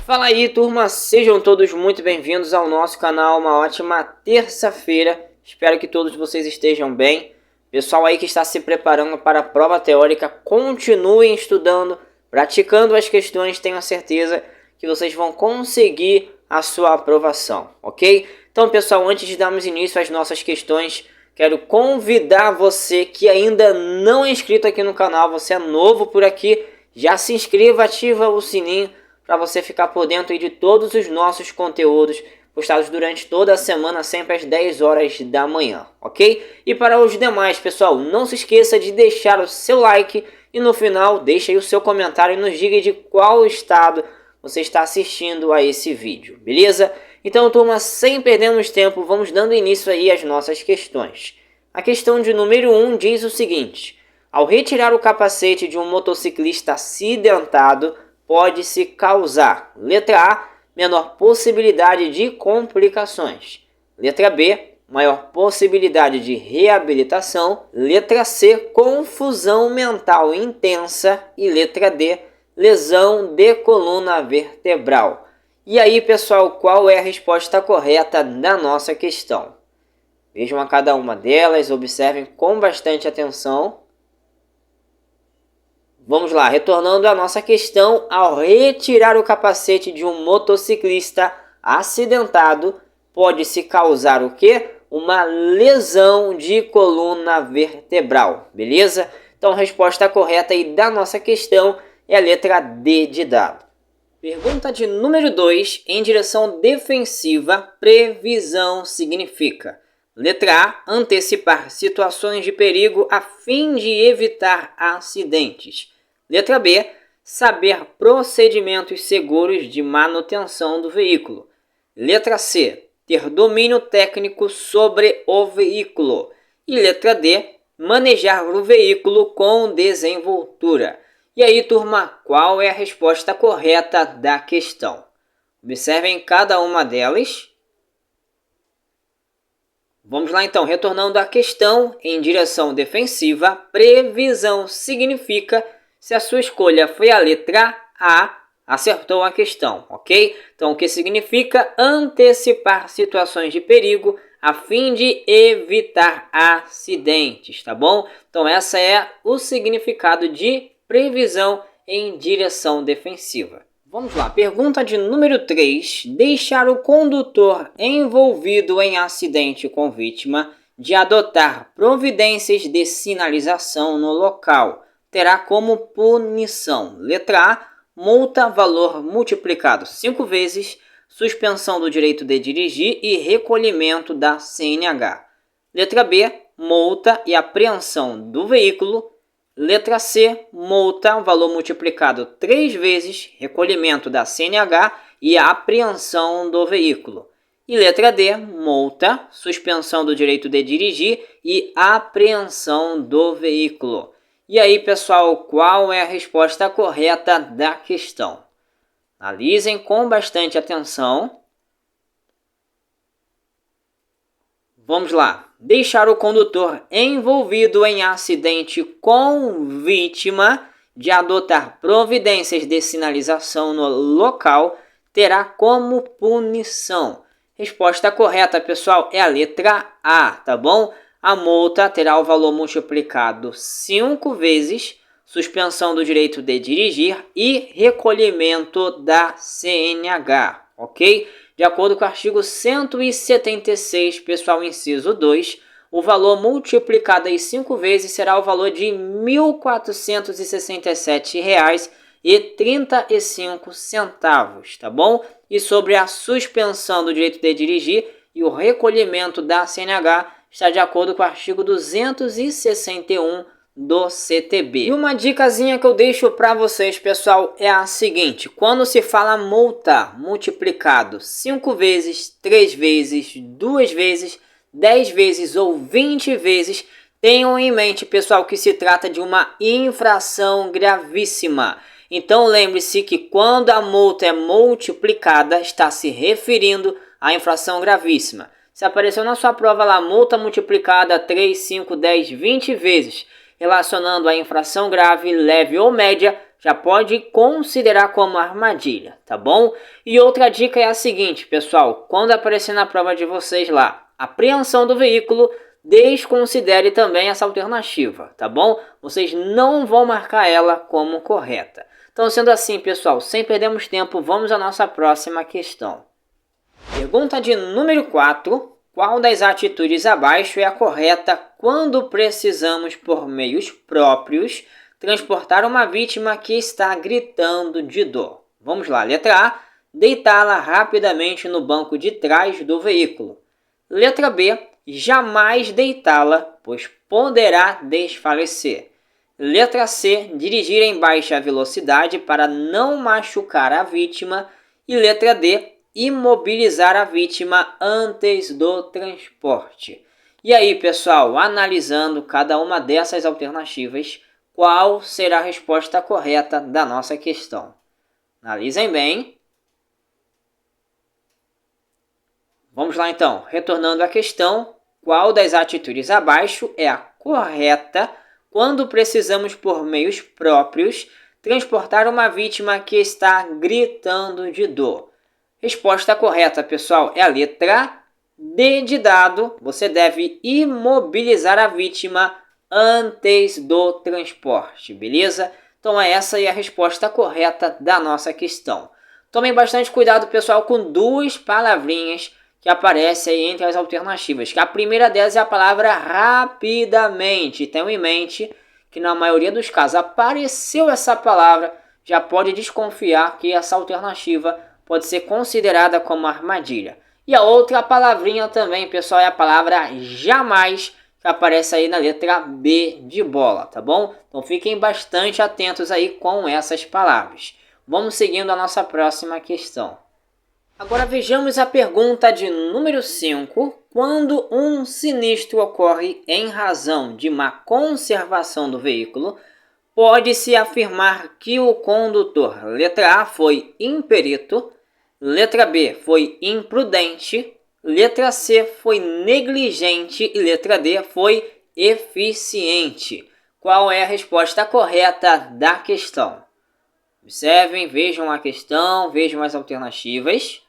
Fala aí, turma, sejam todos muito bem-vindos ao nosso canal. Uma ótima terça-feira, espero que todos vocês estejam bem. Pessoal aí que está se preparando para a prova teórica, continuem estudando, praticando as questões, tenho certeza que vocês vão conseguir a sua aprovação, ok? Então, pessoal, antes de darmos início às nossas questões, quero convidar você que ainda não é inscrito aqui no canal, você é novo por aqui, já se inscreva, ativa o sininho para você ficar por dentro de todos os nossos conteúdos postados durante toda a semana, sempre às 10 horas da manhã, ok? E para os demais, pessoal, não se esqueça de deixar o seu like e no final deixe aí o seu comentário e nos diga de qual estado você está assistindo a esse vídeo, beleza? Então, turma, sem perdermos tempo, vamos dando início aí às nossas questões. A questão de número 1 diz o seguinte: ao retirar o capacete de um motociclista acidentado, pode-se causar, letra A, menor possibilidade de complicações, letra B, maior possibilidade de reabilitação, letra C, confusão mental intensa e letra D, lesão de coluna vertebral. E aí, pessoal, qual é a resposta correta da nossa questão? Vejam a cada uma delas, observem com bastante atenção. Vamos lá, retornando à nossa questão, ao retirar o capacete de um motociclista acidentado, pode-se causar o quê? Uma lesão de coluna vertebral, beleza? Então a resposta correta aí da nossa questão é a letra D de dado. Pergunta de número 2, em direção defensiva, previsão significa: letra A, antecipar situações de perigo a fim de evitar acidentes. Letra B, saber procedimentos seguros de manutenção do veículo. Letra C, ter domínio técnico sobre o veículo. E letra D, manejar o veículo com desenvoltura. E aí, turma, qual é a resposta correta da questão? Observem cada uma delas. Vamos lá então, retornando à questão, em direção defensiva, previsão significa. Se a sua escolha foi a letra A, acertou a questão, ok? Então, o que significa antecipar situações de perigo a fim de evitar acidentes, tá bom? Então, essa é o significado de previsão em direção defensiva. Vamos lá, pergunta de número 3. Deixar o condutor envolvido em acidente com vítima de adotar providências de sinalização no local terá como punição: letra A, multa valor multiplicado 5 vezes, suspensão do direito de dirigir e recolhimento da CNH. Letra B, multa e apreensão do veículo. Letra C, multa valor multiplicado 3 vezes, recolhimento da CNH e apreensão do veículo. E letra D, multa, suspensão do direito de dirigir e apreensão do veículo. E aí, pessoal, qual é a resposta correta da questão? Analisem com bastante atenção. Vamos lá. Deixar o condutor envolvido em acidente com vítima de adotar providências de sinalização no local terá como punição. Resposta correta, pessoal, é a letra A, tá bom? A multa terá o valor multiplicado 5 vezes, suspensão do direito de dirigir e recolhimento da CNH, ok? De acordo com o artigo 176, pessoal, inciso 2, o valor multiplicado aí 5 vezes será o valor de R$ 1.467,35, tá bom? E sobre a suspensão do direito de dirigir e o recolhimento da CNH, está de acordo com o artigo 261 do CTB. E uma dicasinha que eu deixo para vocês, pessoal, é a seguinte: quando se fala multa multiplicado 5 vezes, 3 vezes, 2 vezes, 10 vezes ou 20 vezes, tenham em mente, pessoal, que se trata de uma infração gravíssima. Então lembre-se que quando a multa é multiplicada, está se referindo à infração gravíssima. Se apareceu na sua prova lá, multa multiplicada 3, 5, 10, 20 vezes, relacionando a infração grave, leve ou média, já pode considerar como armadilha, tá bom? E outra dica é a seguinte, pessoal, quando aparecer na prova de vocês lá, apreensão do veículo, desconsidere também essa alternativa, tá bom? Vocês não vão marcar ela como correta. Então, sendo assim, pessoal, sem perdermos tempo, vamos à nossa próxima questão. Pergunta de número 4. Qual das atitudes abaixo é a correta quando precisamos, por meios próprios, transportar uma vítima que está gritando de dor? Vamos lá, letra A, deitá-la rapidamente no banco de trás do veículo. Letra B, jamais deitá-la, pois poderá desfalecer. Letra C, dirigir em baixa velocidade para não machucar a vítima. E letra D, imobilizar a vítima antes do transporte. E aí, pessoal, analisando cada uma dessas alternativas, qual será a resposta correta da nossa questão? Analisem bem. Vamos lá então, retornando à questão, qual das atitudes abaixo é a correta quando precisamos, por meios próprios, transportar uma vítima que está gritando de dor? Resposta correta, pessoal, é a letra D de dado. Você deve imobilizar a vítima antes do transporte, beleza? Então essa é a resposta correta da nossa questão. Tomem bastante cuidado, pessoal, com duas palavrinhas que aparecem aí entre as alternativas. A primeira delas é a palavra rapidamente. Tenham em mente que na maioria dos casos apareceu essa palavra, já pode desconfiar que essa alternativa pode ser considerada como armadilha. E a outra palavrinha também, pessoal, é a palavra jamais, que aparece aí na letra B de bola, tá bom? Então fiquem bastante atentos aí com essas palavras. Vamos seguindo a nossa próxima questão. Agora vejamos a pergunta de número 5. Quando um sinistro ocorre em razão de má conservação do veículo, pode-se afirmar que o condutor, letra A, foi imperito, letra B, foi imprudente, letra C, foi negligente e letra D, foi eficiente. Qual é a resposta correta da questão? Observem, vejam a questão, vejam as alternativas.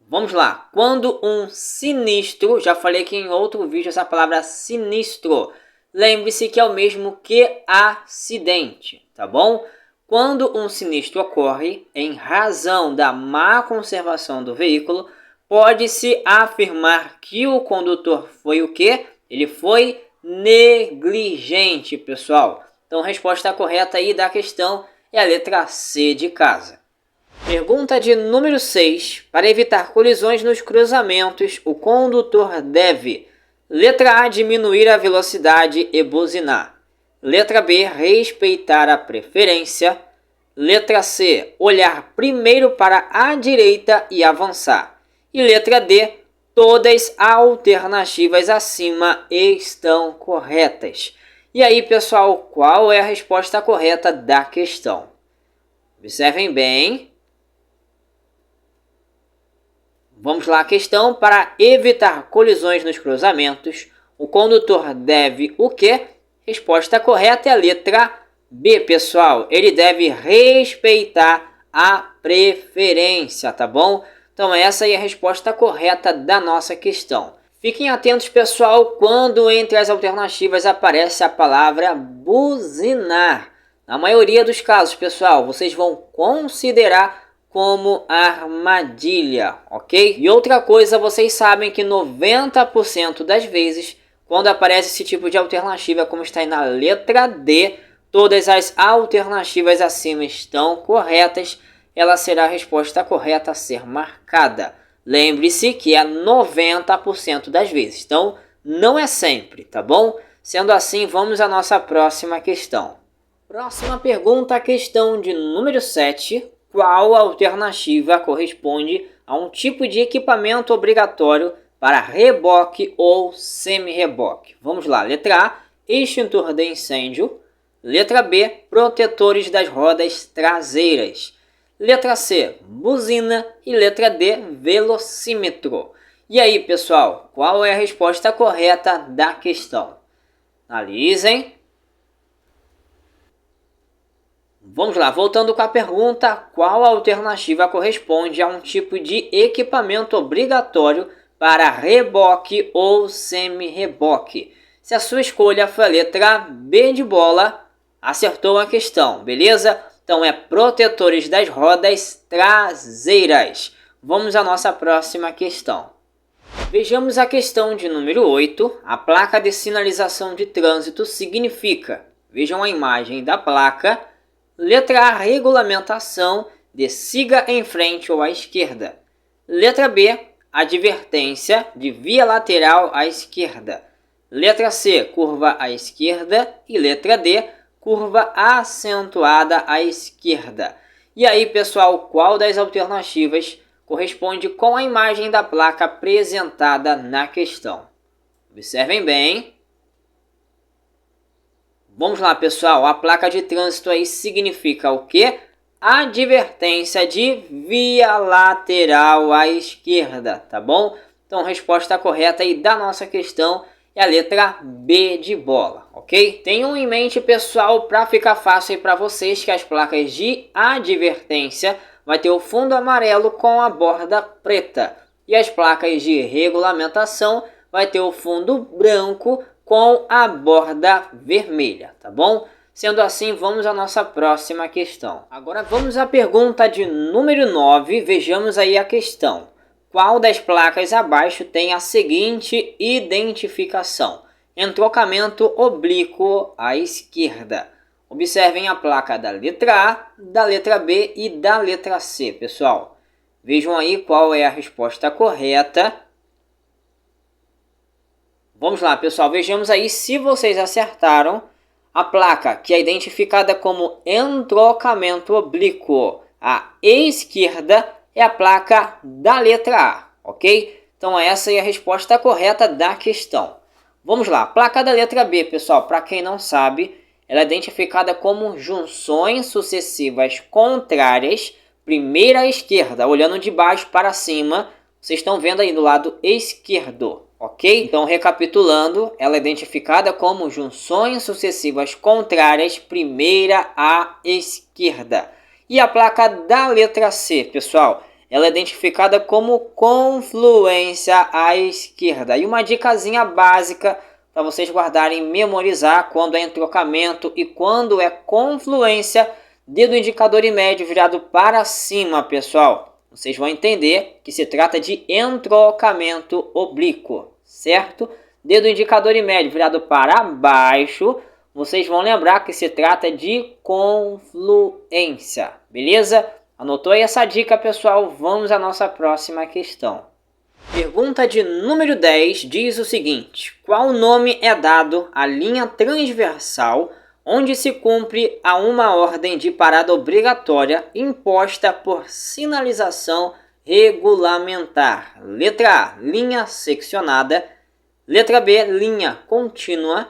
Vamos lá. Quando um sinistro, já falei aqui em outro vídeo essa palavra sinistro, lembre-se que é o mesmo que acidente, tá bom? Quando um sinistro ocorre em razão da má conservação do veículo, pode-se afirmar que o condutor foi o quê? Ele foi negligente, pessoal. Então a resposta correta aí da questão é a letra C de casa. Pergunta de número 6. Para evitar colisões nos cruzamentos, o condutor deve: letra A, diminuir a velocidade e buzinar. Letra B, respeitar a preferência. Letra C, olhar primeiro para a direita e avançar. E letra D, todas as alternativas acima estão corretas. E aí, pessoal, qual é a resposta correta da questão? Observem bem. Vamos lá, a questão: para evitar colisões nos cruzamentos, o condutor deve o quê? Resposta correta é a letra B, pessoal. Ele deve respeitar a preferência, tá bom? Então essa é a resposta correta da nossa questão. Fiquem atentos, pessoal, quando entre as alternativas aparece a palavra buzinar. Na maioria dos casos, pessoal, vocês vão considerar como armadilha, ok? E outra coisa, vocês sabem que 90% das vezes, quando aparece esse tipo de alternativa, como está aí na letra D, todas as alternativas acima estão corretas, ela será a resposta correta a ser marcada. Lembre-se que é 90% das vezes, então não é sempre, tá bom? Sendo assim, vamos à nossa próxima questão. Próxima pergunta, a questão de número 7. Qual alternativa corresponde a um tipo de equipamento obrigatório para reboque ou semi-reboque? Vamos lá, letra A, extintor de incêndio. Letra B, protetores das rodas traseiras. Letra C, buzina. E letra D, velocímetro. E aí, pessoal, qual é a resposta correta da questão? Analisem. Vamos lá, voltando com a pergunta, qual alternativa corresponde a um tipo de equipamento obrigatório para reboque ou semi-reboque? Se a sua escolha foi a letra B de bola, acertou a questão, beleza? Então é protetores das rodas traseiras. Vamos à nossa próxima questão. Vejamos a questão de número 8. A placa de sinalização de trânsito significa, vejam a imagem da placa, letra A, regulamentação de siga em frente ou à esquerda. Letra B, advertência de via lateral à esquerda. Letra C, curva à esquerda. E letra D, curva acentuada à esquerda. E aí, pessoal, qual das alternativas corresponde com a imagem da placa apresentada na questão? Observem bem. Vamos lá, pessoal. A placa de trânsito aí significa o quê? Advertência de via lateral à esquerda, tá bom? Então, a resposta correta aí da nossa questão é a letra B de bola, ok? Tenham em mente, pessoal, para ficar fácil aí para vocês, que as placas de advertência vai ter o fundo amarelo com a borda preta. E as placas de regulamentação vai ter o fundo branco com a borda vermelha, tá bom? Sendo assim, vamos à nossa próxima questão. Agora vamos à pergunta de número 9. Vejamos aí a questão. Qual das placas abaixo tem a seguinte identificação? Entrocamento oblíquo à esquerda. Observem a placa da letra A, da letra B e da letra C, pessoal. Vejam aí qual é a resposta correta. Vamos lá, pessoal. Vejamos aí se vocês acertaram. A placa que é identificada como entrocamento oblíquo à esquerda é a placa da letra A, ok? Então essa é a resposta correta da questão. Vamos lá, placa da letra B, pessoal, para quem não sabe, ela é identificada como junções sucessivas contrárias, primeira à esquerda, olhando de baixo para cima, vocês estão vendo aí do lado esquerdo, ok? Então, recapitulando, ela é identificada como junções sucessivas contrárias, primeira à esquerda. E a placa da letra C, pessoal, ela é identificada como confluência à esquerda. E uma dicasinha básica para vocês guardarem e memorizar: quando é entrocamento e quando é confluência, dedo indicador e médio virado para cima, pessoal. Vocês vão entender que se trata de entrocamento oblíquo, certo? Dedo indicador e médio virado para baixo, vocês vão lembrar que se trata de confluência, beleza? Anotou aí essa dica, pessoal? Vamos à nossa próxima questão. Pergunta de número 10 diz o seguinte: qual nome é dado à linha transversal onde se cumpre a uma ordem de parada obrigatória imposta por sinalização regulamentar? Letra A, linha seccionada. Letra B, linha contínua.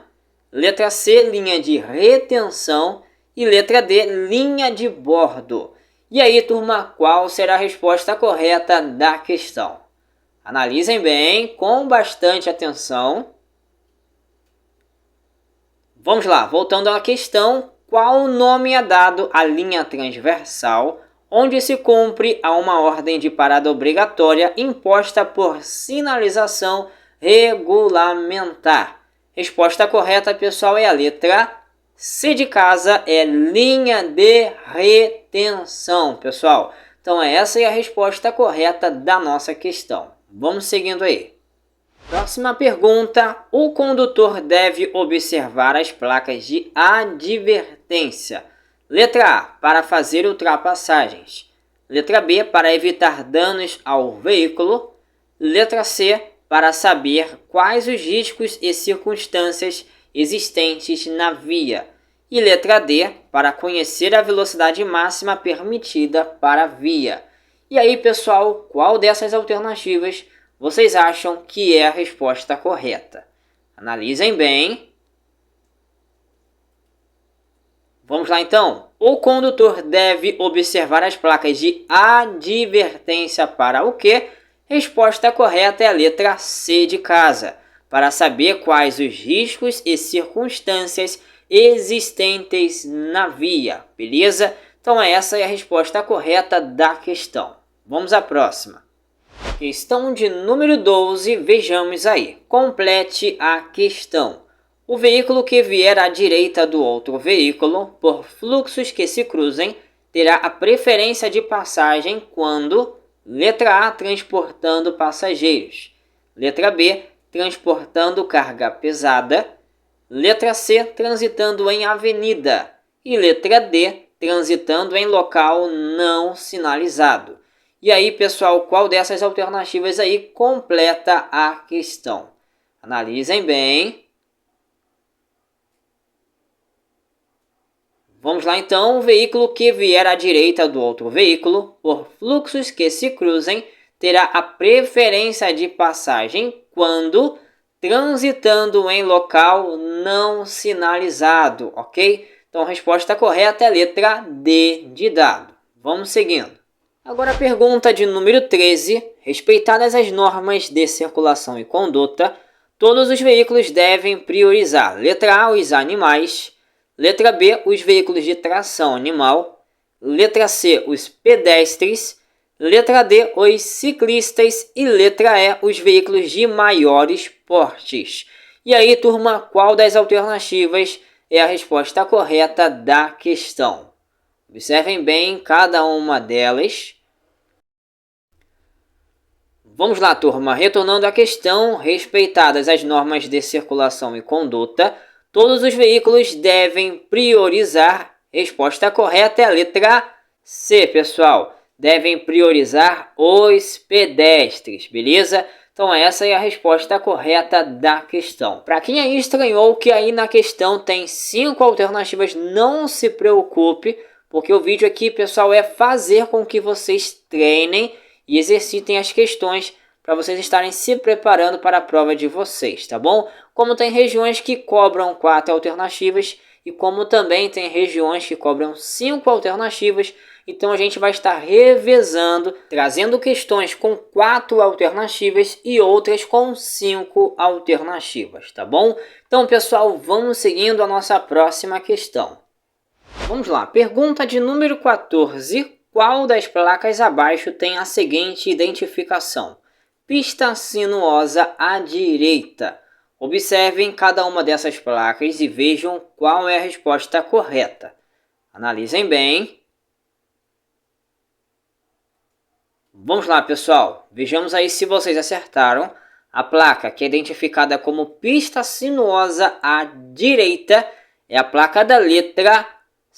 Letra C, linha de retenção. E letra D, linha de bordo. E aí, turma, qual será a resposta correta da questão? Analisem bem, com bastante atenção. Vamos lá, voltando à questão. Qual nome é dado à linha transversal onde se cumpre a uma ordem de parada obrigatória imposta por sinalização regulamentar? Resposta correta, pessoal, é a letra C de casa, é linha de retenção, pessoal. Então essa é a resposta correta da nossa questão. Vamos seguindo aí. Próxima pergunta. O condutor deve observar as placas de advertência. Letra A, para fazer ultrapassagens. Letra B, para evitar danos ao veículo. Letra C, para saber quais os riscos e circunstâncias existentes na via. E letra D, para conhecer a velocidade máxima permitida para a via. E aí, pessoal, qual dessas alternativas vocês acham que é a resposta correta? Analisem bem. Vamos lá, então. O condutor deve observar as placas de advertência para o quê? Resposta correta é a letra C de casa, para saber quais os riscos e circunstâncias existentes na via, beleza? Então essa é a resposta correta da questão. Vamos à próxima. Questão de número 12, vejamos aí. Complete a questão. O veículo que vier à direita do outro veículo, por fluxos que se cruzem, terá a preferência de passagem quando: letra A, transportando passageiros; letra B, transportando carga pesada; letra C, transitando em avenida; e letra D, transitando em local não sinalizado. E aí, pessoal, qual dessas alternativas aí completa a questão? Analisem bem. Vamos lá então. O veículo que vier à direita do outro veículo, por fluxos que se cruzem, terá a preferência de passagem quando transitando em local não sinalizado, ok? Então a resposta correta é a letra D de dado. Vamos seguindo. Agora a pergunta de número 13. Respeitadas as normas de circulação e conduta, todos os veículos devem priorizar: letra A, os animais; letra B, os veículos de tração animal; letra C, os pedestres; letra D, os ciclistas; e letra E, os veículos de maiores portes. E aí, turma, qual das alternativas é a resposta correta da questão? Observem bem cada uma delas. Vamos lá, turma. Retornando à questão, respeitadas as normas de circulação e conduta, todos os veículos devem priorizar. Resposta correta é a letra C, pessoal. Devem priorizar os pedestres, beleza? Então essa é a resposta correta da questão. Para quem aí estranhou que aí na questão tem 5 alternativas, não se preocupe, porque o vídeo aqui, pessoal, é fazer com que vocês treinem e exercitem as questões para vocês estarem se preparando para a prova de vocês, tá bom? Como tem regiões que cobram 4 alternativas e como também tem regiões que cobram 5 alternativas, então a gente vai estar revezando, trazendo questões com 4 alternativas e outras com 5 alternativas, tá bom? Então, pessoal, vamos seguindo a nossa próxima questão. Vamos lá, pergunta de número 14. Qual das placas abaixo tem a seguinte identificação? Pista sinuosa à direita. Observem cada uma dessas placas e vejam qual é a resposta correta. Analisem bem. Vamos lá, pessoal. Vejamos aí se vocês acertaram. A placa que é identificada como pista sinuosa à direita é a placa da letra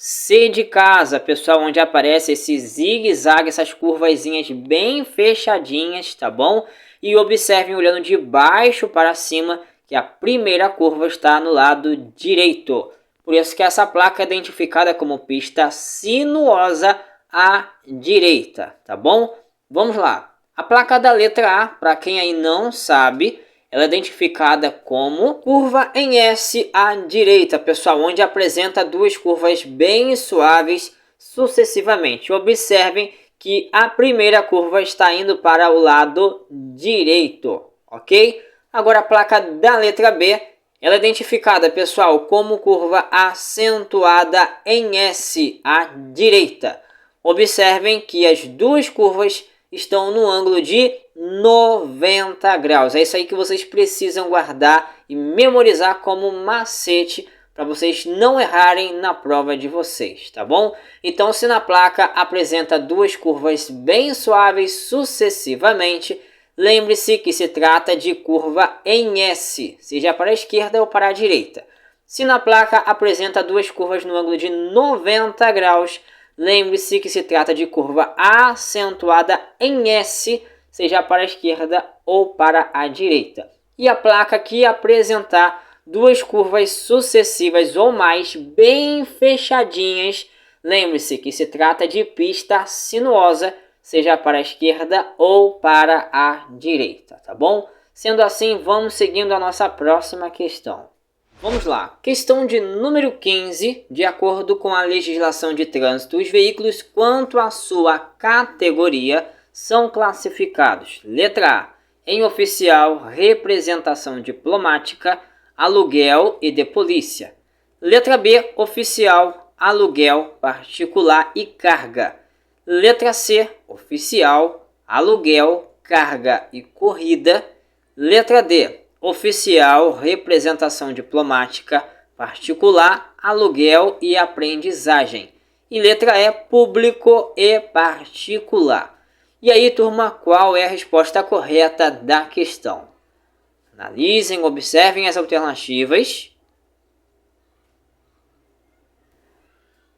C de casa, pessoal, onde aparece esse zigue-zague, essas curvazinhas bem fechadinhas, tá bom? E observem olhando de baixo para cima que a primeira curva está no lado direito. Por isso que essa placa é identificada como pista sinuosa à direita, tá bom? Vamos lá. A placa da letra A, para quem aí não sabe, ela é identificada como curva em S à direita, pessoal, onde apresenta 2 curvas bem suaves sucessivamente. Observem que a primeira curva está indo para o lado direito, ok? Agora a placa da letra B, ela é identificada, pessoal, como curva acentuada em S à direita. Observem que as 2 curvas estão no ângulo de 90 graus. É isso aí que vocês precisam guardar e memorizar como macete para vocês não errarem na prova de vocês, tá bom? Então, se na placa apresenta 2 curvas bem suaves sucessivamente, lembre-se que se trata de curva em S, seja para a esquerda ou para a direita. Se na placa apresenta 2 curvas no ângulo de 90 graus, lembre-se que se trata de curva acentuada em S, seja para a esquerda ou para a direita. E a placa que apresentar 2 curvas sucessivas ou mais bem fechadinhas, lembre-se que se trata de pista sinuosa, seja para a esquerda ou para a direita, tá bom? Sendo assim, vamos seguindo a nossa próxima questão. Vamos lá, questão de número 15. De acordo com a legislação de trânsito, os veículos quanto à sua categoria são classificados: letra A, em oficial, representação diplomática, aluguel e de polícia; Letra B, oficial, aluguel, particular e carga. Letra C, oficial, aluguel, carga e corrida. Letra D, oficial, representação diplomática, particular, aluguel e aprendizagem. E letra E, público e particular. E aí, turma, qual é a resposta correta da questão? Analisem, observem as alternativas.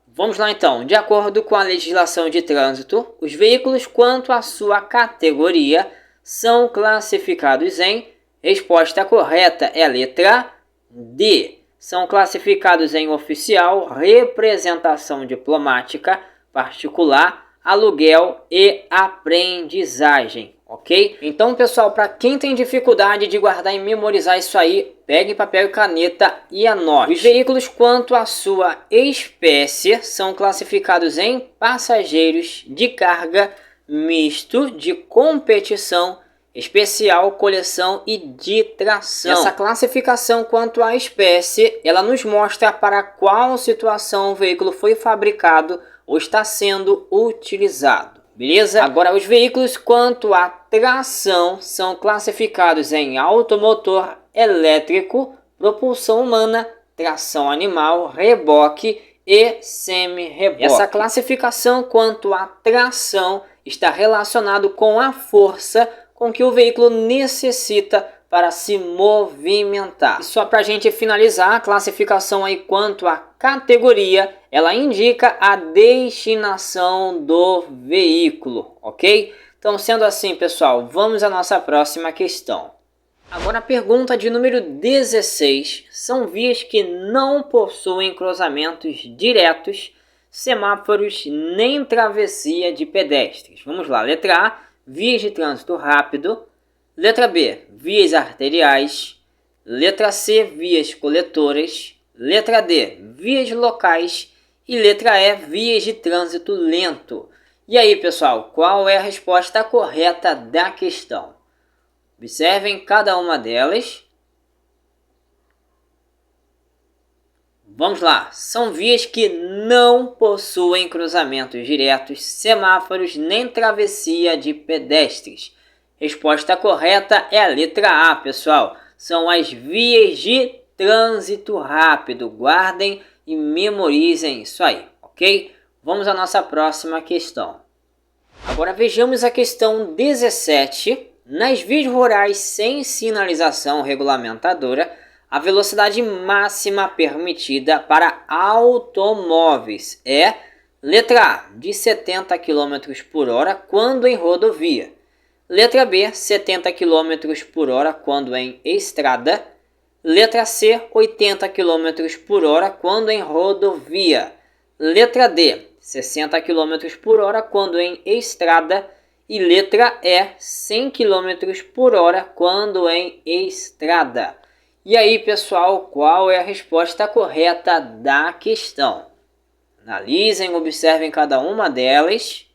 Vamos lá então. De acordo com a legislação de trânsito, os veículos quanto à sua categoria são classificados em... Resposta correta é a letra D. São classificados em oficial, representação diplomática, particular, aluguel e aprendizagem, ok? Então, pessoal, para quem tem dificuldade de guardar e memorizar isso aí, pegue papel e caneta e anote. Os veículos quanto à sua espécie são classificados em passageiros, de carga, misto, de competição, especial, coleção e de tração. Essa classificação quanto à espécie, ela nos mostra para qual situação o veículo foi fabricado ou está sendo utilizado. Beleza? Agora, os veículos quanto à tração são classificados em automotor elétrico, propulsão humana, tração animal, reboque e semi-reboque. Essa classificação quanto à tração está relacionado com a força com que o veículo necessita para se movimentar. E só para a gente finalizar, a classificação aí quanto à categoria, ela indica a destinação do veículo, ok? Então, sendo assim, pessoal, vamos à nossa próxima questão. Agora a pergunta de número 16. São vias que não possuem cruzamentos diretos, semáforos nem travessia de pedestres. Vamos lá, letra A, vias de trânsito rápido. Letra B, vias arteriais. Letra C, vias coletoras. Letra D, vias locais. E letra E, vias de trânsito lento. E aí, pessoal, qual é a resposta correta da questão? Observem cada uma delas. Vamos lá, são vias que não possuem cruzamentos diretos, semáforos nem travessia de pedestres. Resposta correta é a letra A, pessoal. São as vias de trânsito rápido. Guardem e memorizem isso aí, ok? Vamos à nossa próxima questão. Agora vejamos a questão 17. Nas vias rurais sem sinalização regulamentadora, a velocidade máxima permitida para automóveis é letra A, de 70 km por hora quando em rodovia. Letra B, 70 km por hora quando em estrada. Letra C, 80 km por hora quando em rodovia. Letra D, 60 km por hora quando em estrada. E letra E, 100 km por hora quando em estrada. E aí, pessoal, qual é a resposta correta da questão? Analisem, observem cada uma delas.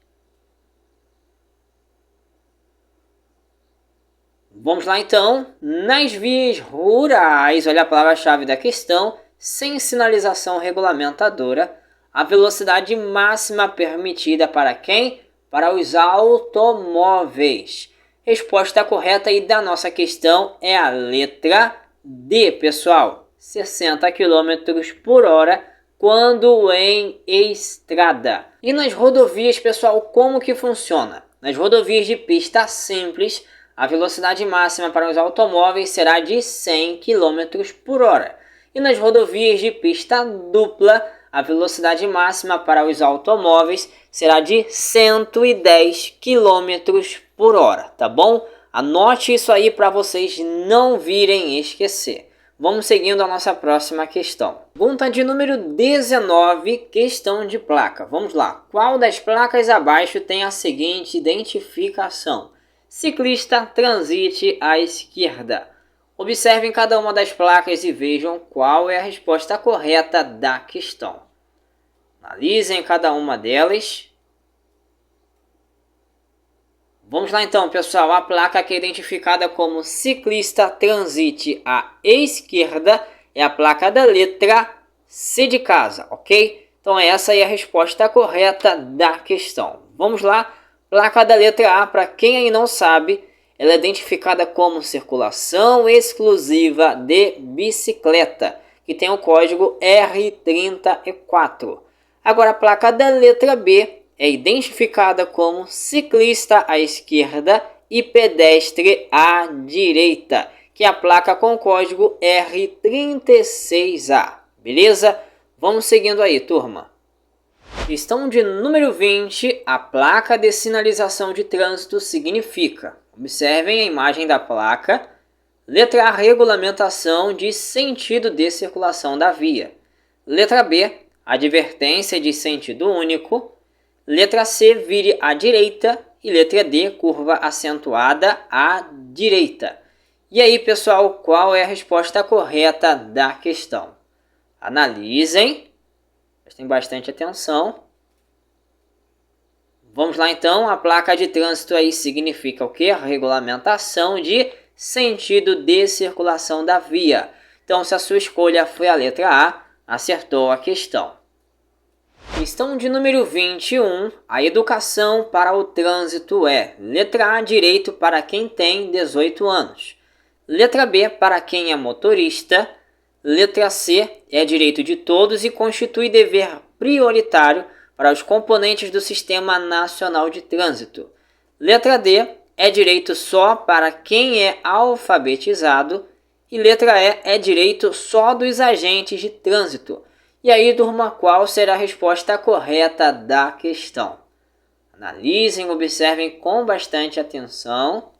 Vamos lá então. Nas vias rurais, olha a palavra-chave da questão, sem sinalização regulamentadora, a velocidade máxima permitida para quem? Para os automóveis. Resposta correta aí da nossa questão é a letra D, pessoal. 60 km por hora quando em estrada. E nas rodovias, pessoal, como que funciona? Nas rodovias de pista simples, a velocidade máxima para os automóveis será de 100 km por hora. E nas rodovias de pista dupla, a velocidade máxima para os automóveis será de 110 km por hora, tá bom? Anote isso aí para vocês não virem esquecer. Vamos seguindo a nossa próxima questão. Pergunta de número 19, questão de placa. Vamos lá. Qual das placas abaixo tem a seguinte identificação? Ciclista, transite à esquerda. Observem cada uma das placas e vejam qual é a resposta correta da questão. Analisem cada uma delas. Vamos lá então, pessoal. A placa que é identificada como ciclista transite à esquerda é a placa da letra C de casa, ok? Então essa aí é a resposta correta da questão. Vamos lá, placa da letra A, para quem aí não sabe, ela é identificada como circulação exclusiva de bicicleta, que tem o código R34. Agora a placa da letra B é identificada como ciclista à esquerda e pedestre à direita, que é a placa com código R36A. Beleza? Vamos seguindo aí, turma. Questão de número 20, a placa de sinalização de trânsito significa. Observem a imagem da placa. Letra A, regulamentação de sentido de circulação da via. Letra B, advertência de sentido único. Letra C, vire à direita. E letra D, curva acentuada à direita. E aí, pessoal, qual é a resposta correta da questão? Analisem, prestem bastante atenção. Vamos lá então, a placa de trânsito aí significa o quê? Regulamentação de sentido de circulação da via. Então, se a sua escolha foi a letra A, acertou a questão. Questão de número 21, a educação para o trânsito é: letra A, direito para quem tem 18 anos. Letra B, para quem é motorista. Letra C, é direito de todos e constitui dever prioritário para os componentes do Sistema Nacional de Trânsito. Letra D, é direito só para quem é alfabetizado. E letra E, é direito só dos agentes de trânsito. E aí, turma, qual será a resposta correta da questão? Analisem, observem com bastante atenção.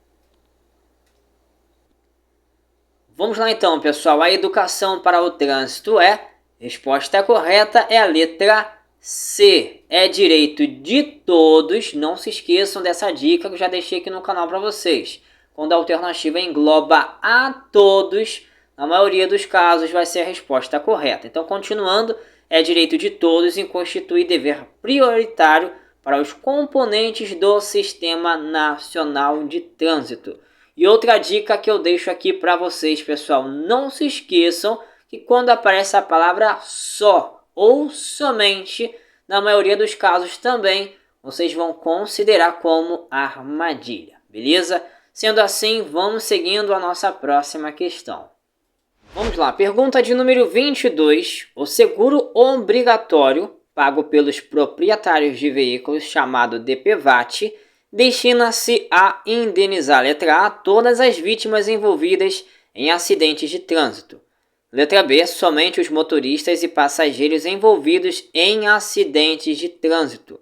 Vamos lá então, pessoal. A educação para o trânsito é... Resposta correta é a letra C. É direito de todos. Não se esqueçam dessa dica que eu já deixei aqui no canal para vocês. Quando a alternativa engloba a todos, na maioria dos casos vai ser a resposta correta. Então, continuando, é direito de todos e constitui dever prioritário para os componentes do Sistema Nacional de Trânsito. E outra dica que eu deixo aqui para vocês, pessoal, não se esqueçam que quando aparece a palavra só ou somente, na maioria dos casos também, vocês vão considerar como armadilha, beleza? Sendo assim, vamos seguindo a nossa próxima questão. Vamos lá, pergunta de número 22. O seguro obrigatório, pago pelos proprietários de veículos, chamado DPVAT, destina-se a indenizar, letra A, todas as vítimas envolvidas em acidentes de trânsito. Letra B, somente os motoristas e passageiros envolvidos em acidentes de trânsito.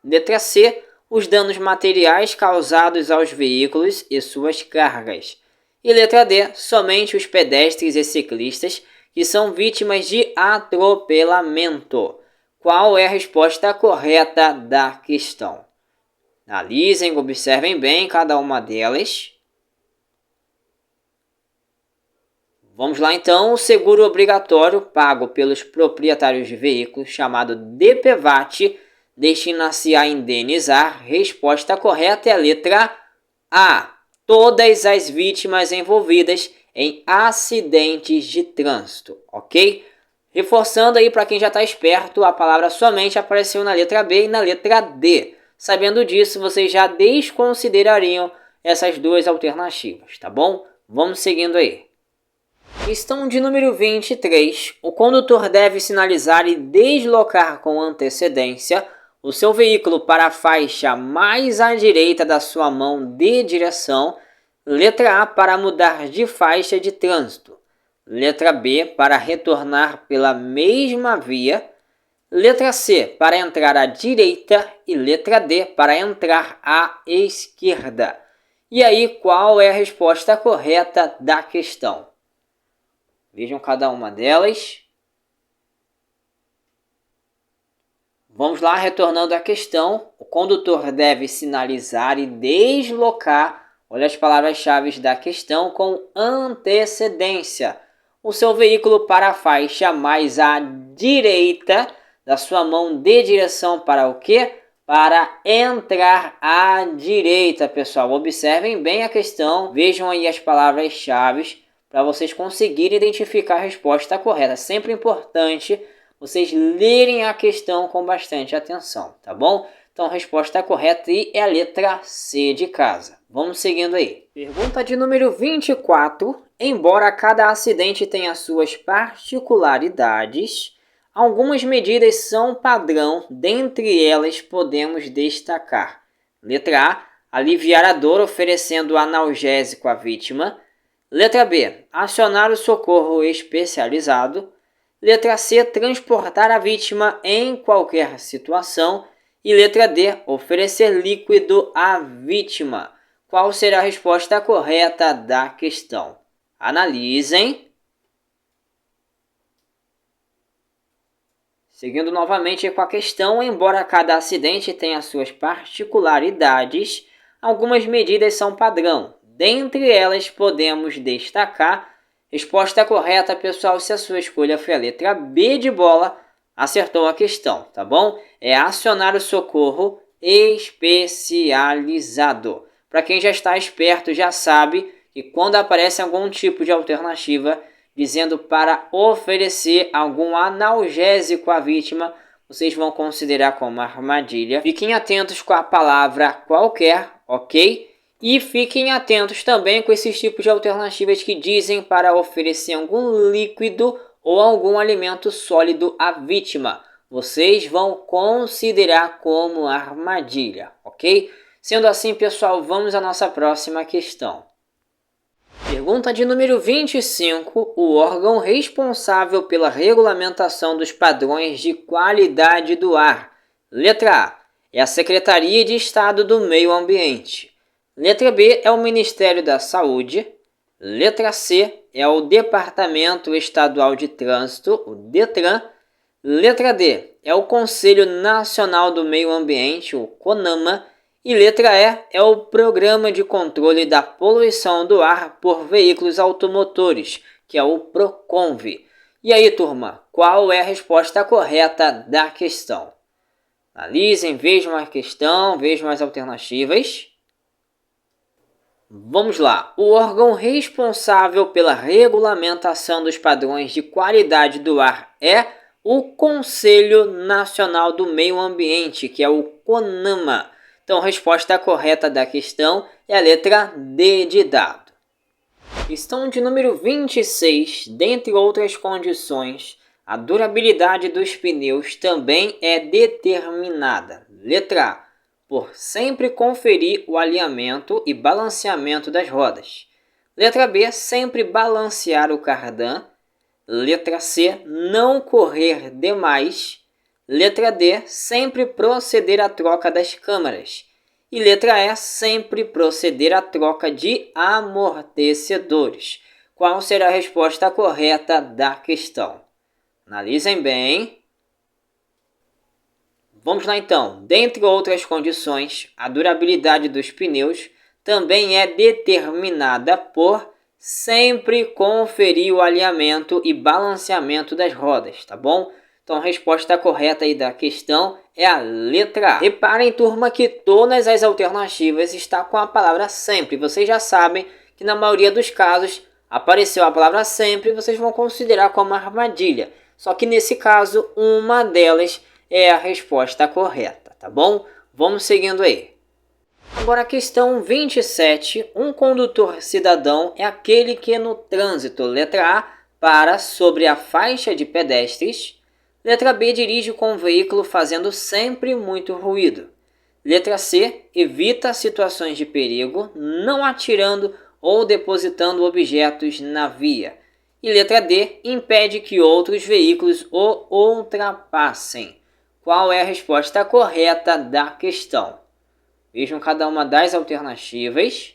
Letra C, os danos materiais causados aos veículos e suas cargas. E letra D, somente os pedestres e ciclistas que são vítimas de atropelamento. Qual é a resposta correta da questão? Analisem, observem bem cada uma delas. Vamos lá então, o seguro obrigatório pago pelos proprietários de veículos, chamado DPVAT, destina-se a indenizar. Resposta correta é a letra A. Todas as vítimas envolvidas em acidentes de trânsito, ok? Reforçando aí para quem já está esperto, a palavra somente apareceu na letra B e na letra D. Sabendo disso, vocês já desconsiderariam essas duas alternativas, tá bom? Vamos seguindo aí. Questão de número 23. O condutor deve sinalizar e deslocar com antecedência o seu veículo para a faixa mais à direita da sua mão de direção. Letra A, para mudar de faixa de trânsito. Letra B, para retornar pela mesma via. Letra C, para entrar à direita. E letra D, para entrar à esquerda. E aí, qual é a resposta correta da questão? Vejam cada uma delas. Vamos lá, retornando à questão. O condutor deve sinalizar e deslocar, olha as palavras-chave da questão, com antecedência o seu veículo para a faixa mais à direita da sua mão de direção para o quê? Para entrar à direita, pessoal. Observem bem a questão, vejam aí as palavras-chave para vocês conseguirem identificar a resposta correta. Sempre importante vocês lerem a questão com bastante atenção, tá bom? Então a resposta correta aí é a letra C de casa. Vamos seguindo aí. Pergunta de número 24. Embora cada acidente tenha suas particularidades, algumas medidas são padrão, dentre elas podemos destacar. Letra A, aliviar a dor oferecendo analgésico à vítima. Letra B, acionar o socorro especializado. Letra C, transportar a vítima em qualquer situação. E letra D, oferecer líquido à vítima. Qual será a resposta correta da questão? Analisem. Seguindo novamente com a questão, embora cada acidente tenha suas particularidades, algumas medidas são padrão. Dentre elas podemos destacar. Resposta correta, pessoal, se a sua escolha foi a letra B de bola, acertou a questão, tá bom? É acionar o socorro especializado. Para quem já está esperto, já sabe que quando aparece algum tipo de alternativa dizendo para oferecer algum analgésico à vítima, vocês vão considerar como armadilha. Fiquem atentos com a palavra qualquer, ok? E fiquem atentos também com esses tipos de alternativas que dizem para oferecer algum líquido ou algum alimento sólido à vítima. Vocês vão considerar como armadilha, ok? Sendo assim, pessoal, vamos à nossa próxima questão. Pergunta de número 25. O órgão responsável pela regulamentação dos padrões de qualidade do ar. Letra A é a Secretaria de Estado do Meio Ambiente. Letra B é o Ministério da Saúde. Letra C é o Departamento Estadual de Trânsito, o DETRAN. Letra D é o Conselho Nacional do Meio Ambiente, o CONAMA. E letra E é o Programa de Controle da Poluição do Ar por Veículos Automotores, que é o PROCONV. E aí, turma, qual é a resposta correta da questão? Analisem, vejam a questão, vejam as alternativas. Vamos lá. O órgão responsável pela regulamentação dos padrões de qualidade do ar é o Conselho Nacional do Meio Ambiente, que é o CONAMA. Então, a resposta correta da questão é a letra D de dado. Questão de número 26. Dentre outras condições, a durabilidade dos pneus também é determinada. Letra A, por sempre conferir o alinhamento e balanceamento das rodas. Letra B, sempre balancear o cardan. Letra C, não correr demais. Letra D, sempre proceder à troca das câmaras. E letra E, sempre proceder à troca de amortecedores. Qual será a resposta correta da questão? Analisem bem. Vamos lá então. Dentre outras condições, a durabilidade dos pneus também é determinada por sempre conferir o alinhamento e balanceamento das rodas, tá bom? Então a resposta correta aí da questão é a letra A. Reparem, turma, que todas as alternativas estão com a palavra sempre. Vocês já sabem que na maioria dos casos apareceu a palavra sempre e vocês vão considerar como armadilha. Só que nesse caso, uma delas é a resposta correta, tá bom? Vamos seguindo aí. Agora a questão 27. Um condutor cidadão é aquele que no trânsito, letra A, para sobre a faixa de pedestres. Letra B, dirige com o veículo fazendo sempre muito ruído. Letra C, evita situações de perigo, não atirando ou depositando objetos na via. E letra D, impede que outros veículos o ultrapassem. Qual é a resposta correta da questão? Vejam cada uma das alternativas.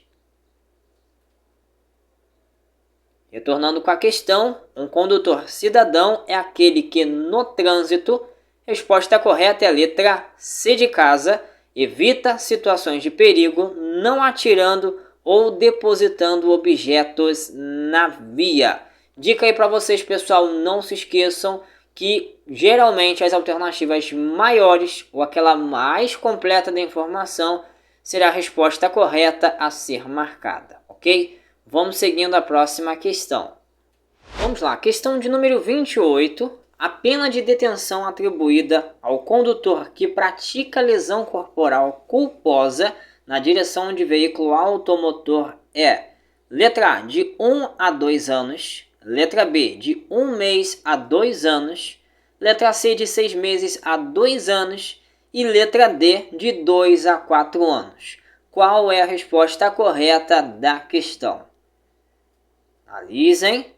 Retornando com a questão, um condutor cidadão é aquele que no trânsito, resposta correta é a letra C de casa, evita situações de perigo, não atirando ou depositando objetos na via. Dica aí para vocês, pessoal, não se esqueçam que geralmente as alternativas maiores ou aquela mais completa da informação será a resposta correta a ser marcada, ok? Vamos seguindo a próxima questão. Vamos lá, questão de número 28. A pena de detenção atribuída ao condutor que pratica lesão corporal culposa na direção de veículo automotor é: letra A, de 1 a 2 anos, letra B, de 1 mês a 2 anos, letra C, de 6 meses a 2 anos e letra D, de 2 a 4 anos. Qual é a resposta correta da questão? Analisem.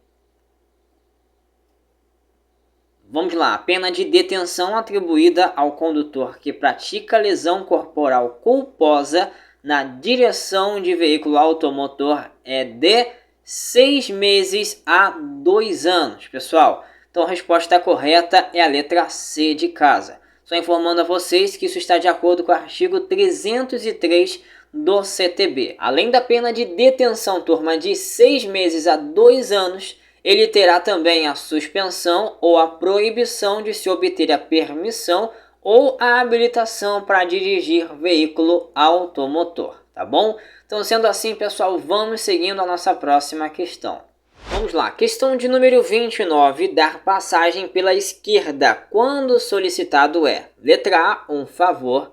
Vamos lá, a pena de detenção atribuída ao condutor que pratica lesão corporal culposa na direção de veículo automotor é de 6 meses a 2 anos, pessoal. Então a resposta correta é a letra C de casa. Só informando a vocês que isso está de acordo com o artigo 303 do CTB. Além da pena de detenção, turma, de 6 meses a 2 anos, ele terá também a suspensão ou a proibição de se obter a permissão ou a habilitação para dirigir veículo automotor, tá bom? Então, sendo assim, pessoal, vamos seguindo a nossa próxima questão. Vamos lá, questão de número 29, dar passagem pela esquerda quando solicitado é: letra A, um favor,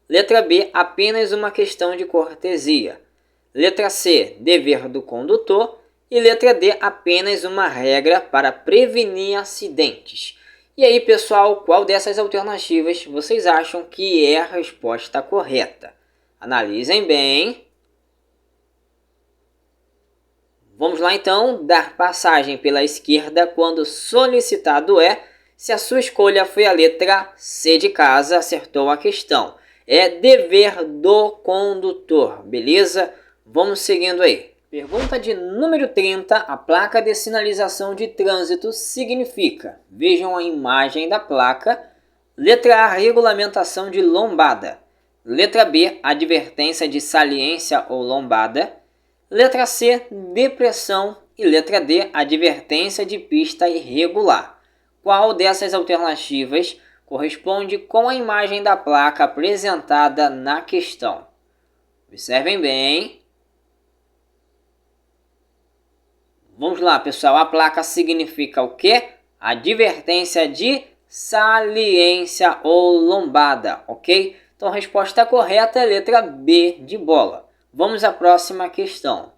letra B, apenas uma questão de cortesia, letra C, dever do condutor, e letra D, apenas uma regra para prevenir acidentes. E aí, pessoal, qual dessas alternativas vocês acham que é a resposta correta? Analisem bem. Vamos lá então, dar passagem pela esquerda quando solicitado é. Se a sua escolha foi a letra C de casa, acertou a questão. É dever do condutor, beleza? Vamos seguindo aí. Pergunta de número 30, a placa de sinalização de trânsito significa, vejam a imagem da placa, letra A, regulamentação de lombada, letra B, advertência de saliência ou lombada, letra C, depressão e letra D, advertência de pista irregular. Qual dessas alternativas corresponde com a imagem da placa apresentada na questão? Observem bem. Vamos lá, pessoal. A placa significa o quê? Advertência de saliência ou lombada, ok? Então a resposta correta é a letra B de bola. Vamos à próxima questão.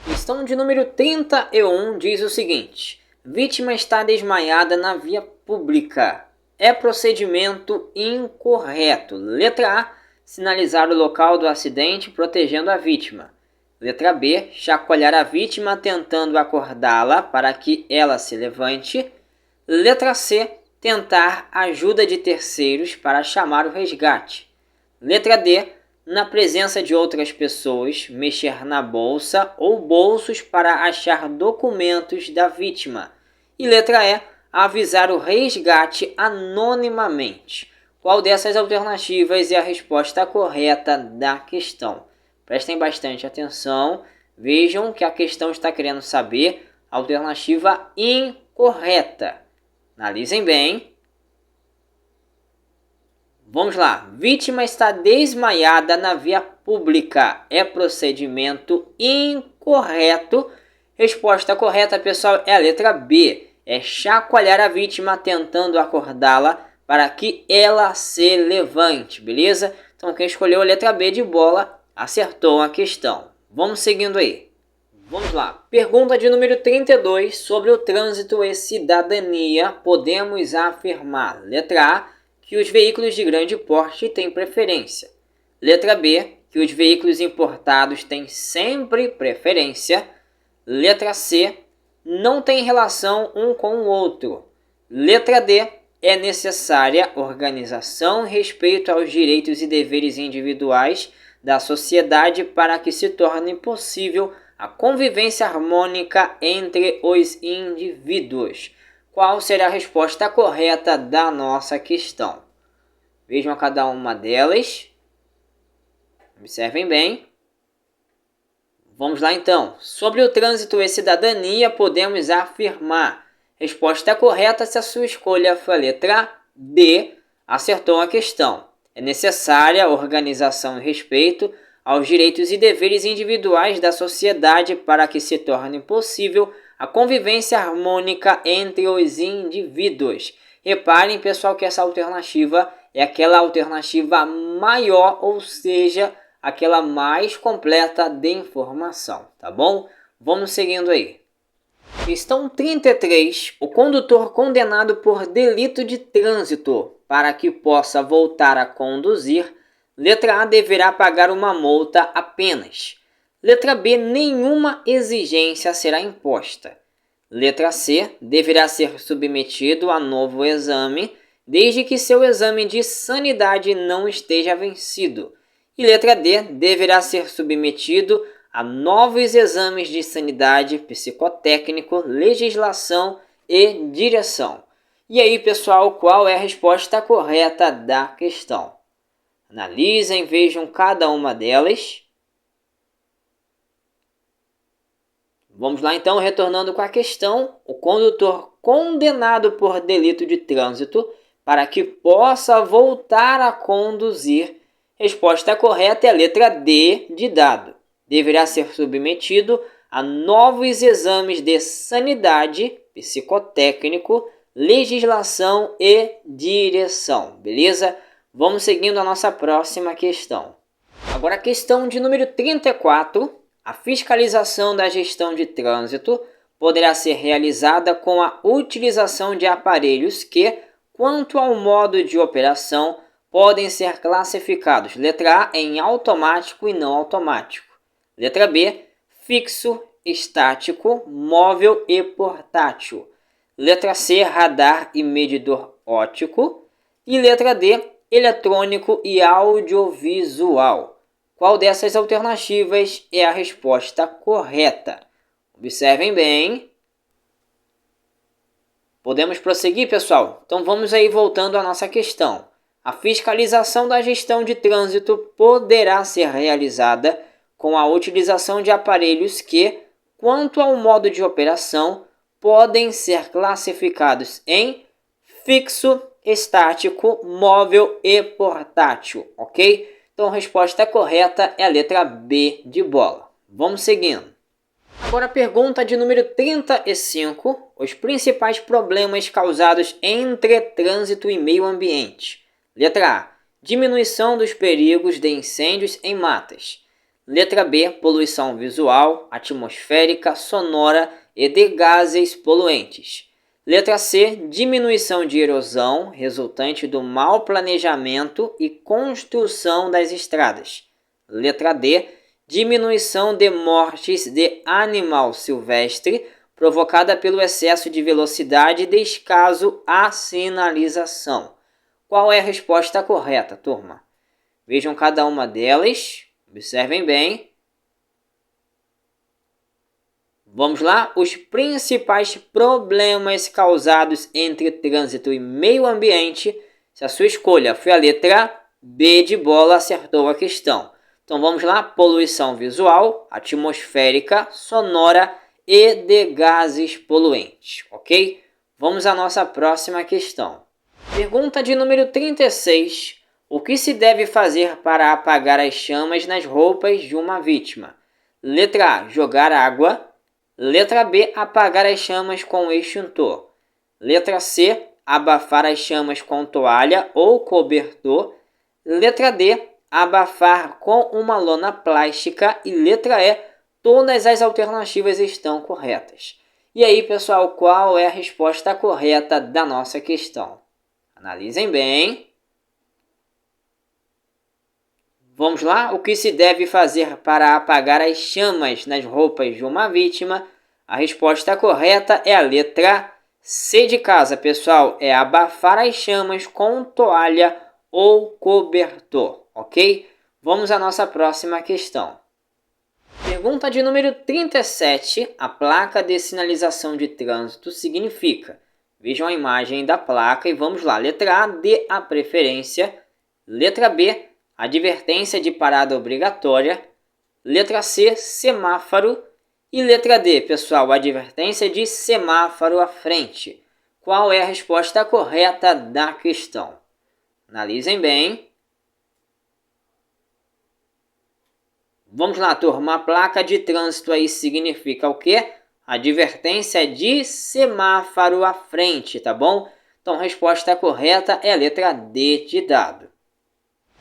Questão de número 31 diz o seguinte: vítima está desmaiada na via pública. É procedimento incorreto. Letra A, sinalizar o local do acidente protegendo a vítima. Letra B, chacoalhar a vítima tentando acordá-la para que ela se levante. Letra C, tentar ajuda de terceiros para chamar o resgate. Letra D, na presença de outras pessoas, mexer na bolsa ou bolsos para achar documentos da vítima. E letra E, avisar o resgate anonimamente. Qual dessas alternativas é a resposta correta da questão? Prestem bastante atenção, vejam que a questão está querendo saber a alternativa incorreta. Analisem bem. Vamos lá. Vítima está desmaiada na via pública. É procedimento incorreto. Resposta correta, pessoal, é a letra B. É chacoalhar a vítima tentando acordá-la para que ela se levante, beleza? Então quem escolheu a letra B de bola acertou a questão. Vamos seguindo aí. Vamos lá. Pergunta de número 32 sobre o trânsito e cidadania. Podemos afirmar, letra A, que os veículos de grande porte têm preferência. Letra B, que os veículos importados têm sempre preferência. Letra C, não tem relação um com o outro. Letra D, é necessária organização e respeito aos direitos e deveres individuais da sociedade para que se torne possível a convivência harmônica entre os indivíduos. Qual será a resposta correta da nossa questão? Vejam a cada uma delas. Observem bem. Vamos lá então. Sobre o trânsito e cidadania, podemos afirmar. Resposta correta se a sua escolha for a letra D. Acertou a questão. É necessária organização e respeito aos direitos e deveres individuais da sociedade para que se torne possível a convivência harmônica entre os indivíduos. Reparem, pessoal, que essa alternativa é aquela alternativa maior, ou seja, aquela mais completa de informação, tá bom? Vamos seguindo aí. Questão 33. O condutor condenado por delito de trânsito, para que possa voltar a conduzir, letra A, deverá pagar uma multa apenas. Letra B, nenhuma exigência será imposta. Letra C, deverá ser submetido a novo exame, desde que seu exame de sanidade não esteja vencido. E letra D, deverá ser submetido a novos exames de sanidade, psicotécnico, legislação e direção. E aí, pessoal, qual é a resposta correta da questão? Analisem, vejam cada uma delas. Vamos lá então, retornando com a questão. O condutor condenado por delito de trânsito, para que possa voltar a conduzir, resposta correta é a letra D de dado. Deverá ser submetido a novos exames de sanidade, psicotécnico, legislação e direção. Beleza? Vamos seguindo a nossa próxima questão. Agora a questão de número 34. A fiscalização da gestão de trânsito poderá ser realizada com a utilização de aparelhos que, quanto ao modo de operação, podem ser classificados. Letra A, em automático e não automático. Letra B, fixo, estático, móvel e portátil. Letra C, radar e medidor óptico. E letra D, eletrônico e audiovisual. Qual dessas alternativas é a resposta correta? Observem bem. Podemos prosseguir, pessoal? Então vamos aí voltando à nossa questão. A fiscalização da gestão de trânsito poderá ser realizada com a utilização de aparelhos que, quanto ao modo de operação, podem ser classificados em fixo, estático, móvel e portátil, ok? Então a resposta correta é a letra B de bola. Vamos seguindo. Agora a pergunta de número 35. Os principais problemas causados entre trânsito e meio ambiente. Letra A, diminuição dos perigos de incêndios em matas. Letra B, poluição visual, atmosférica, sonora e de gases poluentes. Letra C, diminuição de erosão resultante do mau planejamento e construção das estradas. Letra D, diminuição de mortes de animal silvestre provocada pelo excesso de velocidade e descaso à sinalização. Qual é a resposta correta, turma? Vejam cada uma delas, observem bem. Vamos lá? Os principais problemas causados entre trânsito e meio ambiente. Se a sua escolha foi a letra B de bola, acertou a questão. Então vamos lá? Poluição visual, atmosférica, sonora e de gases poluentes, ok? Vamos à nossa próxima questão. Pergunta de número 36. O que se deve fazer para apagar as chamas nas roupas de uma vítima? Letra A, jogar água. Letra B, apagar as chamas com extintor. Letra C, abafar as chamas com toalha ou cobertor. Letra D, abafar com uma lona plástica. E letra E, todas as alternativas estão corretas. E aí, pessoal, qual é a resposta correta da nossa questão? Analisem bem. Vamos lá? O que se deve fazer para apagar as chamas nas roupas de uma vítima? A resposta correta é a letra C de casa, pessoal. É abafar as chamas com toalha ou cobertor, ok? Vamos à nossa próxima questão. Pergunta de número 37. A placa de sinalização de trânsito significa? Vejam a imagem da placa e vamos lá. Letra A, dê a preferência. Letra B, advertência de parada obrigatória. Letra C, semáforo. E letra D, pessoal, advertência de semáforo à frente. Qual é a resposta correta da questão? Analisem bem. Vamos lá, turma. A placa de trânsito aí significa o quê? Advertência de semáforo à frente, tá bom? Então a resposta correta é a letra D de dado.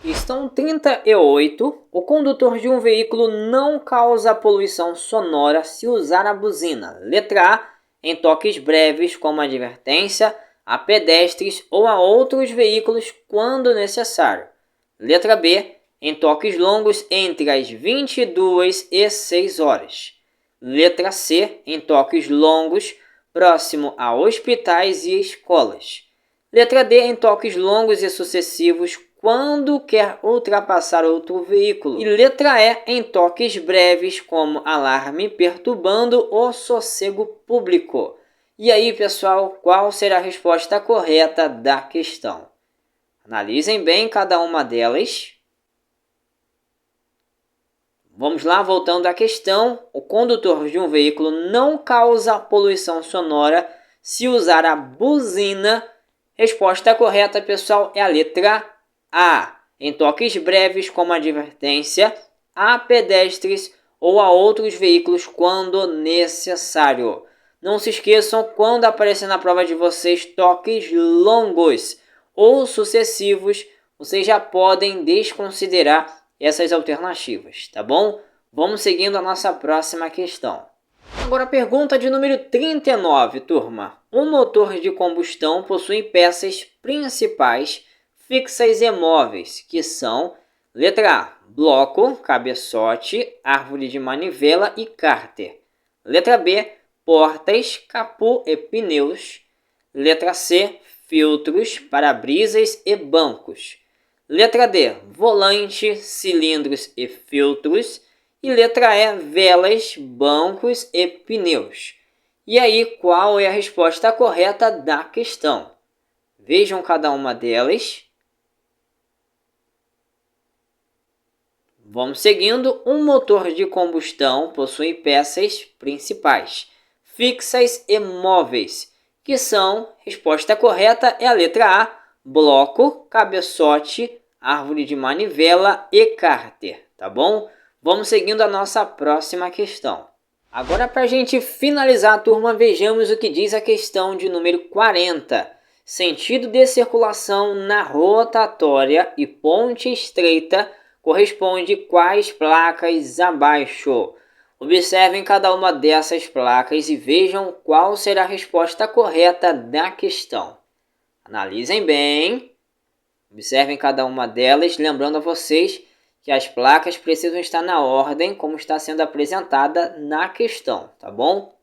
Questão 38. O condutor de um veículo não causa poluição sonora se usar a buzina. Letra A, em toques breves como advertência a pedestres ou a outros veículos quando necessário. Letra B, em toques longos entre as 22 e 6 horas. Letra C, em toques longos próximo a hospitais e escolas. Letra D, em toques longos e sucessivos quando quer ultrapassar outro veículo. E letra E, em toques breves como alarme perturbando o sossego público. E aí, pessoal, qual será a resposta correta da questão? Analisem bem cada uma delas. Vamos lá, voltando à questão. O condutor de um veículo não causa poluição sonora se usar a buzina. Resposta correta, pessoal, é a letra A. Em toques breves como advertência a pedestres ou a outros veículos quando necessário. Não se esqueçam, quando aparecer na prova de vocês toques longos ou sucessivos, vocês já podem desconsiderar essas alternativas, tá bom? Vamos seguindo a nossa próxima questão. Agora a pergunta de número 39, turma. Um motor de combustão possui peças principais fixas e móveis, que são: letra A, bloco, cabeçote, árvore de manivela e cárter. Letra B, portas, capô e pneus. Letra C, filtros, para-brisas e bancos. Letra D, volante, cilindros e filtros. E letra E, velas, bancos e pneus. E aí, qual é a resposta correta da questão? Vejam cada uma delas. Vamos seguindo. Um motor de combustão possui peças principais, fixas e móveis, que são, resposta correta é a letra A, bloco, cabeçote, árvore de manivela e cárter, tá bom? Vamos seguindo a nossa próxima questão. Agora, para a gente finalizar, turma, vejamos o que diz a questão de número 40. Sentido de circulação na rotatória e ponte estreita corresponde quais placas abaixo? Observem cada uma dessas placas e vejam qual será a resposta correta da questão. Analisem bem, observem cada uma delas, lembrando a vocês que as placas precisam estar na ordem como está sendo apresentada na questão, tá bom?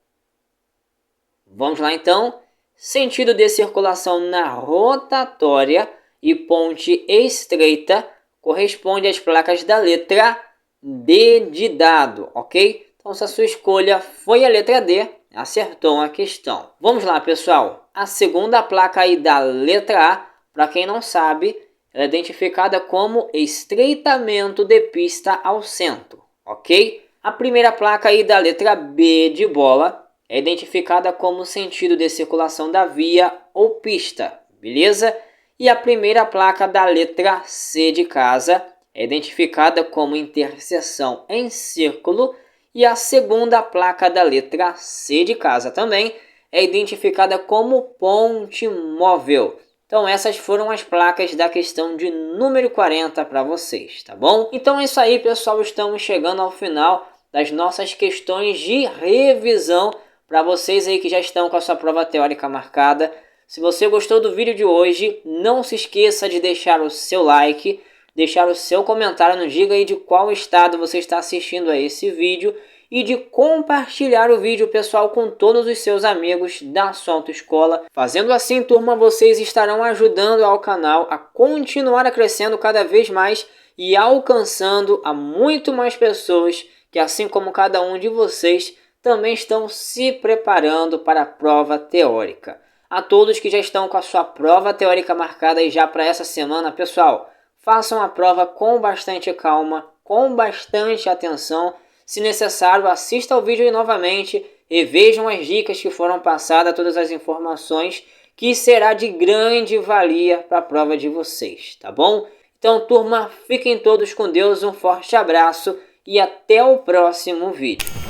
Vamos lá então. Sentido de circulação na rotatória e ponte estreita corresponde às placas da letra D de dado, ok? Então, se a sua escolha foi a letra D, acertou a questão. Vamos lá, pessoal. A segunda placa aí da letra A, para quem não sabe, ela é identificada como estreitamento de pista ao centro, ok? A primeira placa aí da letra B de bola é identificada como sentido de circulação da via ou pista, beleza? E a primeira placa da letra C de casa é identificada como interseção em círculo. E a segunda placa da letra C de casa também é identificada como ponte móvel. Então essas foram as placas da questão de número 40 para vocês, tá bom? Então é isso aí, pessoal. Estamos chegando ao final das nossas questões de revisão para vocês aí que já estão com a sua prova teórica marcada. Se você gostou do vídeo de hoje, não se esqueça de deixar o seu like, deixar o seu comentário, nos diga aí de qual estado você está assistindo a esse vídeo e de compartilhar o vídeo, pessoal, com todos os seus amigos da sua autoescola. Fazendo assim, turma, vocês estarão ajudando ao canal a continuar crescendo cada vez mais e alcançando a muito mais pessoas que, assim como cada um de vocês, também estão se preparando para a prova teórica. A todos que já estão com a sua prova teórica marcada aí já para essa semana, pessoal, façam a prova com bastante calma, com bastante atenção. Se necessário, assista ao vídeo aí novamente e vejam as dicas que foram passadas, todas as informações, que será de grande valia para a prova de vocês, tá bom? Então, turma, fiquem todos com Deus, um forte abraço e até o próximo vídeo.